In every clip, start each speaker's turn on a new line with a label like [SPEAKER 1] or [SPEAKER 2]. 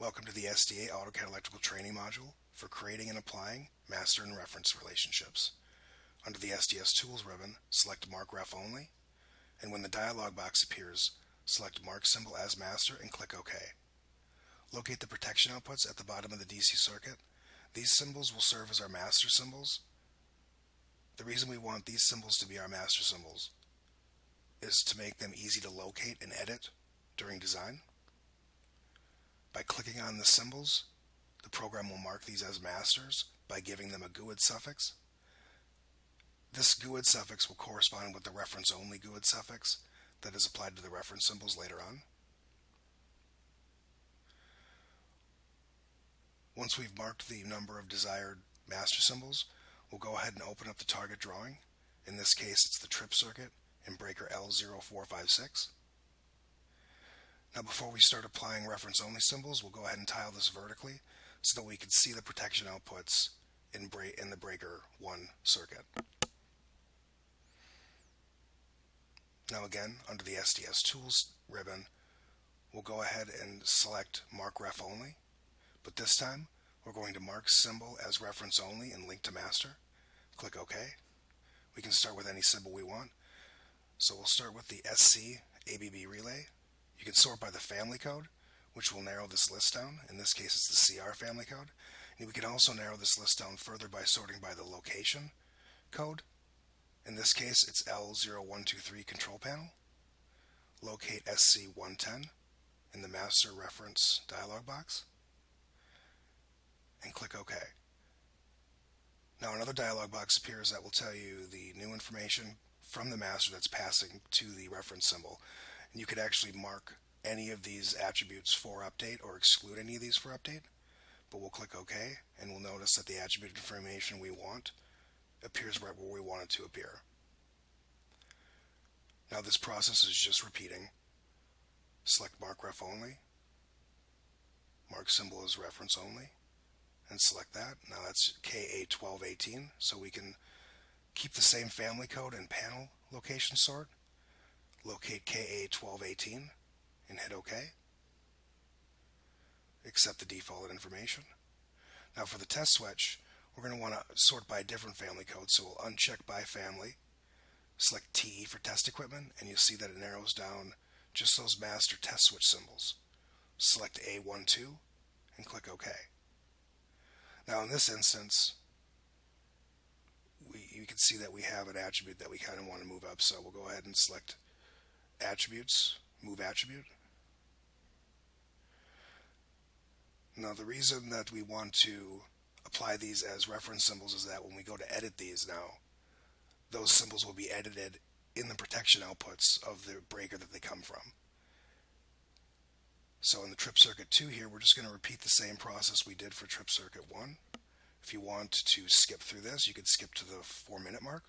[SPEAKER 1] Welcome to the SDA AutoCAD Electrical Training Module for creating and applying master and reference relationships. Under the SDS Tools ribbon, select Mark Ref Only, and when the dialog box appears, select Mark Symbol as Master and click OK. Locate the protection outputs at the bottom of the DC circuit. These symbols will serve as our master symbols. The reason we want these symbols to be our master symbols is to make them easy to locate and edit during design. By clicking on the symbols, the program will mark these as masters by giving them a GUID suffix. This GUID suffix will correspond with the reference-only GUID suffix that is applied to the reference symbols later on. Once we've marked the number of desired master symbols, we'll go ahead and open up the target drawing. In this case, it's the trip circuit in breaker L0456. Now before we start applying reference-only symbols, we'll go ahead and tile this vertically so that we can see the protection outputs in the breaker 1 circuit. Now again, under the SDS Tools ribbon, we'll go ahead and select Mark Ref Only, but this time we're going to mark symbol as reference only and link to master. Click OK. We can start with any symbol we want. So we'll start with the SC ABB relay. You can sort by the family code, which will narrow this list down. In this case, it's the CR family code. And we can also narrow this list down further by sorting by the location code. In this case, it's L0123 control panel. Locate SC110 in the master reference dialog box and click OK. Now another dialog box appears that will tell you the new information from the master that's passing to the reference symbol. And you could actually mark any of these attributes for update or exclude any of these for update. But we'll click OK, and we'll notice that the attribute information we want appears right where we want it to appear. Now this process is just repeating. Select Mark Ref Only, mark symbol as reference only, and select that. Now that's KA1218, so we can keep the same family code and panel location sort. Locate KA1218 and hit OK. Accept the default information. Now for the test switch, we're going to want to sort by a different family code, so we'll uncheck by family, select TE for test equipment, and you'll see that it narrows down just those master test switch symbols. Select A12 and click OK. Now in this instance, you can see that we have an attribute that we kind of want to move up, so we'll go ahead and select Attributes, Move Attribute. Now the reason that we want to apply these as reference symbols is that when we go to edit these now, those symbols will be edited in the protection outputs of the breaker that they come from. So in the trip circuit 2 here, we're just going to repeat the same process we did for trip circuit 1. If you want to skip through this, you could skip to the 4-minute mark.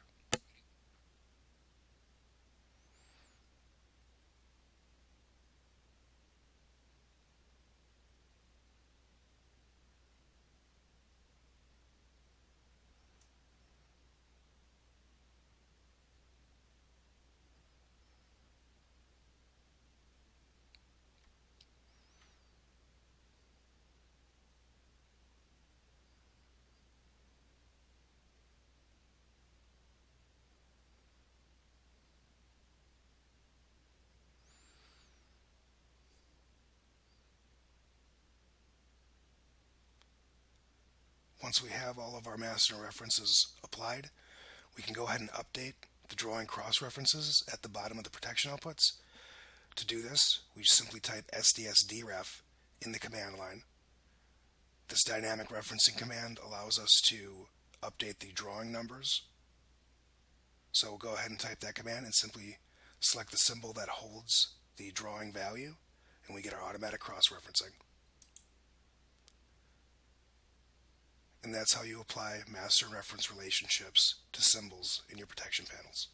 [SPEAKER 1] Once we have all of our master references applied, we can go ahead and update the drawing cross-references at the bottom of the protection outputs. To do this, we simply type SDS DREF in the command line. This dynamic referencing command allows us to update the drawing numbers. So we'll go ahead and type that command and simply select the symbol that holds the drawing value, and we get our automatic cross-referencing. And that's how you apply master and reference relationships to symbols in your protection panels.